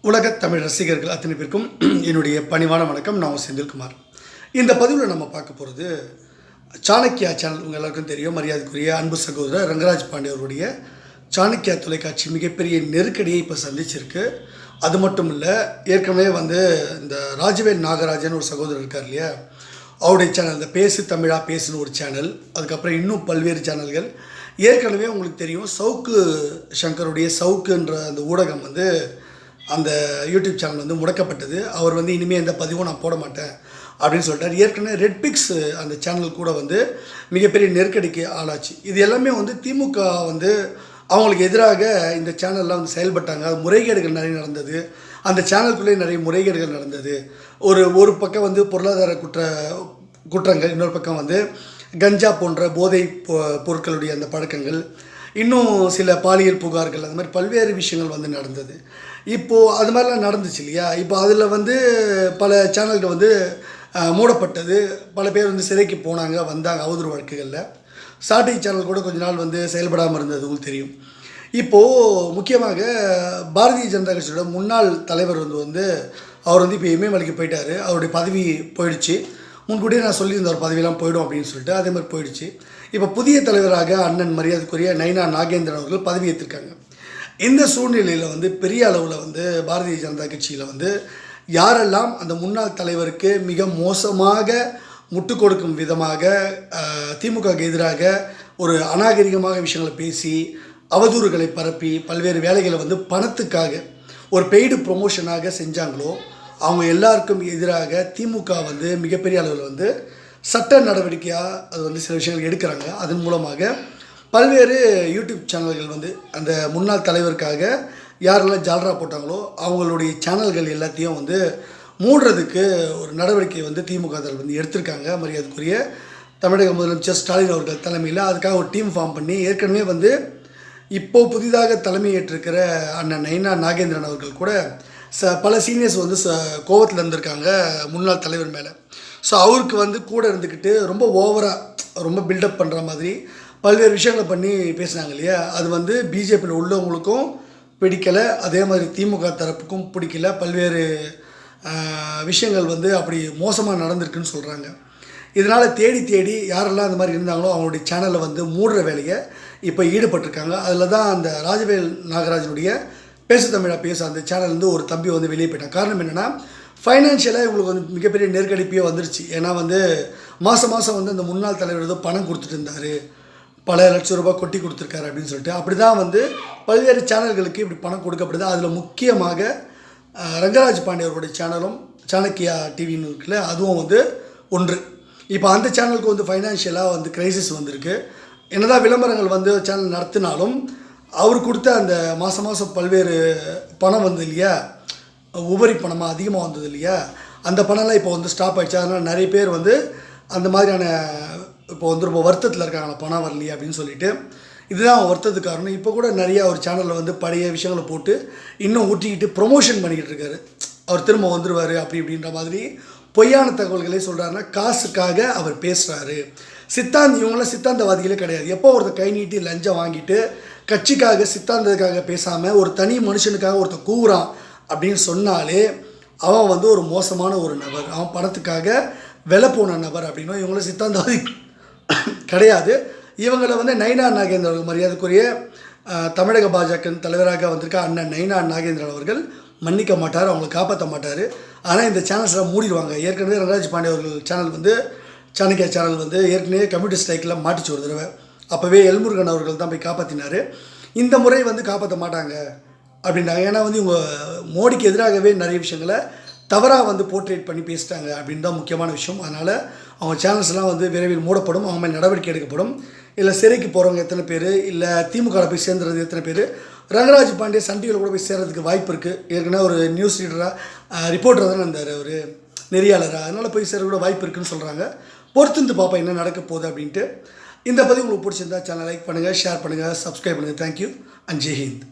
உலகத் தமிழ் ரசிகர்கள் அத்தனை பேருக்கும் என்னுடைய பணிவான வணக்கம். நான் செந்தில்குமார். இந்த பதிவில் நம்ம பார்க்க போகிறது சாணக்கியா சேனல். உங்கள் எல்லாருக்கும் தெரியும், மரியாதைக்குரிய அன்பு சகோதரர் ரங்கராஜ் பாண்டே அவருடைய சாணக்கியா தொலைக்காட்சி மிகப்பெரிய நெருக்கடியை இப்போ சந்திச்சிருக்கு. அது மட்டும் இல்லை, ஏற்கனவே இந்த ராஜவேல் நாகராஜன் ஒரு சகோதரர் இருக்கார் இல்லையா, அவருடைய சேனல் இந்த பேசு தமிழா பேசுன்னு ஒரு சேனல், அதுக்கப்புறம் இன்னும் பல்வேறு சேனல்கள். ஏற்கனவே உங்களுக்கு தெரியும், சவுக்கு சங்கருடைய சவுக்குன்ற அந்த ஊடகம் அந்த யூடியூப் சேனல் முடக்கப்பட்டது. அவர் இனிமேல் எந்த பதிவும் நான் போட மாட்டேன் அப்படின்னு சொல்லிட்டார். ஏற்கனவே ரெட்பிக்ஸ் அந்த சேனல் கூட மிகப்பெரிய நெருக்கடிக்கு ஆளாச்சு. இது எல்லாமே திமுக அவங்களுக்கு எதிராக இந்த சேனல்லாம் செயல்பட்டாங்க. அது முறைகேடுகள் நிறைய நடந்தது. அந்த சேனலுக்குள்ளே நிறைய முறைகேடுகள் நடந்தது. ஒரு பக்கம் பொருளாதார குற்றங்கள், இன்னொரு பக்கம் கஞ்சா போன்ற போதை பொருட்களுடைய அந்த பழக்கங்கள், இன்னும் சில பாலியல் புகார்கள், அந்த மாதிரி பல்வேறு விஷயங்கள் நடந்தது. இப்போது அது மாதிரிலாம் நடந்துச்சு இல்லையா. இப்போ அதில் பல சேனல்கள் மூடப்பட்டது. பல பேர் சிறைக்கு போனாங்க, வந்தாங்க அவதூறு வழக்குகளில். சாட்டை சேனல் கூட கொஞ்ச நாள் செயல்படாமல் இருந்தது உங்களுக்கு தெரியும். இப்போது முக்கியமாக பாரதிய ஜனதா கட்சியோட முன்னாள் தலைவர் அவர் இப்போ இமயமலைக்கு போயிட்டார். அவருடைய பதவி போயிடுச்சு. முன்கூட்டியே நான் சொல்லியிருந்த ஒரு பதவியெல்லாம் போயிடும் அப்படின்னு சொல்லிட்டு அதே மாதிரி போயிடுச்சு. இப்போ புதிய தலைவராக அண்ணன் மரியாதைக்குரிய நைனா நாகேந்திரன் அவர்கள் பதவி ஏற்றிருக்காங்க. இந்த சூழ்நிலையில் பெரிய அளவில் பாரதிய ஜனதா கட்சியில் யாரெல்லாம் அந்த முன்னாள் தலைவருக்கு மிக மோசமாக முட்டு கொடுக்கும் விதமாக திமுகவுக்கு எதிராக ஒரு அநாகரிகமாக விஷயங்களை பேசி அவதூறுகளை பரப்பி பல்வேறு வேலைகளை பணத்துக்காக ஒரு பெய்டு ப்ரொமோஷனாக செஞ்சாங்களோ, அவங்க எல்லாருக்கும் எதிராக திமுக மிகப்பெரிய அளவில் சட்ட நடவடிக்கையாக அது சில விஷயங்கள் எடுக்கிறாங்க. அதன் மூலமாக பல்வேறு யூடியூப் சேனல்கள் அந்த முன்னாள் தலைவருக்காக யாரெல்லாம் ஜால்ரா போட்டாங்களோ அவங்களுடைய சேனல்கள் எல்லாத்தையும் மூடுறதுக்கு ஒரு நடவடிக்கை திமுக தரப்பு எடுத்திருக்காங்க. மரியாதைக்குரிய தமிழக முதலமைச்சர் ஸ்டாலின் அவர்கள் தலைமையில் அதுக்காக ஒரு டீம் ஃபார்ம் பண்ணி ஏற்கனவே இப்போது புதிதாக தலைமை ஏற்றிருக்கிற அண்ணன் நைனா நாகேந்திரன் அவர்கள் கூட பல சீனியர்ஸ் கோவத்தில் இருந்திருக்காங்க முன்னாள் தலைவர் மேலே. ஸோ அவருக்கு கூட இருந்துக்கிட்டு ரொம்ப ஓவராக ரொம்ப பில்டப் பண்ணுற மாதிரி பல்வேறு விஷயங்களை பண்ணி பேசுனாங்க இல்லையா. அது பிஜேபியில் உள்ளவங்களுக்கும் பிடிக்கலை, அதே மாதிரி திமுக தரப்புக்கும் பிடிக்கல. பல்வேறு விஷயங்கள் அப்படி மோசமாக நடந்திருக்குன்னு சொல்கிறாங்க. இதனால் தேடி யாரெல்லாம் அந்த மாதிரி இருந்தாங்களோ அவங்களுடைய சேனலை மூடுற வேலையை இப்போ ஈடுபட்டிருக்காங்க. அதில் தான் அந்த ராஜவேல் நாகராஜனுடைய பேசு தமிழா பேச அந்த சேனல் ஒரு தம்பி வெளியே போயிட்டாங்க. காரணம் என்னென்னா, ஃபைனான்ஷியலாக இவங்களுக்கு மிகப்பெரிய நெருக்கடிப்பே வந்துருச்சு. ஏன்னா மாதம் அந்த முன்னாள் தலைவர் பணம் கொடுத்துட்டு இருந்தார், பல லட்சம் ரூபாய் கொட்டி கொடுத்துருக்காரு அப்படின்னு சொல்லிட்டு அப்படி தான் பல்வேறு சேனல்களுக்கு இப்படி பணம் கொடுக்கப்படுது. அதில் முக்கியமாக ரங்கராஜ் பாண்டே அவருடைய சேனலும் சாணக்கியா டிவின்னு இருக்குல்ல, அதுவும் ஒன்று. இப்போ அந்த சேனலுக்கு ஃபைனான்ஷியலாக கிரைசிஸ் வந்திருக்கு. என்னதான் விளம்பரங்கள் சேனல் நடத்தினாலும் அவர் கொடுத்த அந்த மாதம் பல்வேறு பணம் இல்லையா, உபரி பணமாக அதிகமாக வந்தது இல்லையா, அந்த பணம்லாம் இப்போ ஸ்டாப் ஆகிடுச்சு. அதனால் நிறைய பேர் அந்த மாதிரியான இப்போ ரொம்ப வருத்தத்தில் இருக்காங்க, பணம் வரலையே அப்படின்னு சொல்லிட்டு. இதுதான் வருத்தத்துக்கு காரணம். இப்போ கூட நிறையா ஒரு சேனலில் பழைய விஷயங்களை போட்டு இன்னும் ஊட்டிக்கிட்டு ப்ரொமோஷன் பண்ணிக்கிட்டு இருக்காரு. அவர் திரும்ப வந்துடுவார் அப்படி இப்படின்ற மாதிரி பொய்யான தகவல்களே சொல்கிறாருன்னா காசுக்காக அவர் பேசுகிறாரு. இவங்களாம் சித்தாந்தவாதிகளே கிடையாது. எப்போ ஒருத்தர் கை நீட்டி லஞ்சம் வாங்கிட்டு கட்சிக்காக சித்தாந்தத்துக்காக பேசாமல் ஒரு தனி மனுஷனுக்காக ஒருத்தர் கூவுறான் அப்படின்னு சொன்னாலே அவன் ஒரு மோசமான ஒரு நபர், அவன் பணத்துக்காக விலை போன நபர் அப்படின்னா இவங்கள சித்தாந்தவாதி கிடையாது. இவங்களை நைனா நாகேந்திரன் அவர்கள், மரியாதைக்குரிய தமிழக பாஜக தலைவராக வந்திருக்க அண்ணன் நைனா நாகேந்திரன் அவர்கள் மன்னிக்க மாட்டார், அவங்களை காப்பாற்ற மாட்டார். ஆனால் இந்த சேனல்ஸ்லாம் மூடிடுவாங்க. ஏற்கனவே ரங்கராஜ் பாண்டே அவர்கள் சேனல் சாணக்கியா சேனல் ஏற்கனவே கம்ப்யூட்டர் ஸ்ட்ரைக்கில் மாட்டிச்சு ஒரு தடவை. அப்போவே எல்முருகன் அவர்கள் தான் போய் காப்பாற்றினார். இந்த முறை காப்பாற்ற மாட்டாங்க அப்படின்றாங்க. ஏன்னா இவங்க மோடிக்கு எதிராகவே நிறைய விஷயங்களை தவறாக போர்ட்ரேட் பண்ணி பேசிட்டாங்க அப்படின்னு தான் முக்கியமான விஷயம். அதனால் அவங்க சேனல்ஸ்லாம் விரைவில் மூடப்படும், அவங்க மேலே நடவடிக்கை எடுக்கப்படும். இல்லை சிறைக்கு போகிறவங்க எத்தனை பேர், இல்லை திமுகவில் போய் சேர்ந்துறது எத்தனை பேர், ரங்கராஜ் பாண்டே சன் டிவியில் கூட போய் சேர்றதுக்கு வாய்ப்பு இருக்குது. ஏற்கனவே ஒரு நியூஸ் ரீடராக ரிப்போர்ட்டராக தானே இருந்தார், ஒரு நெறியாளராக, அதனால் போய் சேர கூட வாய்ப்பு இருக்குதுன்னு சொல்கிறாங்க. பொறுத்திருந்து பார்ப்போம் என்ன நடக்க போகுது அப்படின்ட்டு. இந்த பதிவு உங்களுக்கு பிடிச்சிருந்தா சேனல் லைக் பண்ணுங்கள், ஷேர் பண்ணுங்கள், சப்ஸ்கிரைப் பண்ணுங்கள். Thank you and Jai Hind.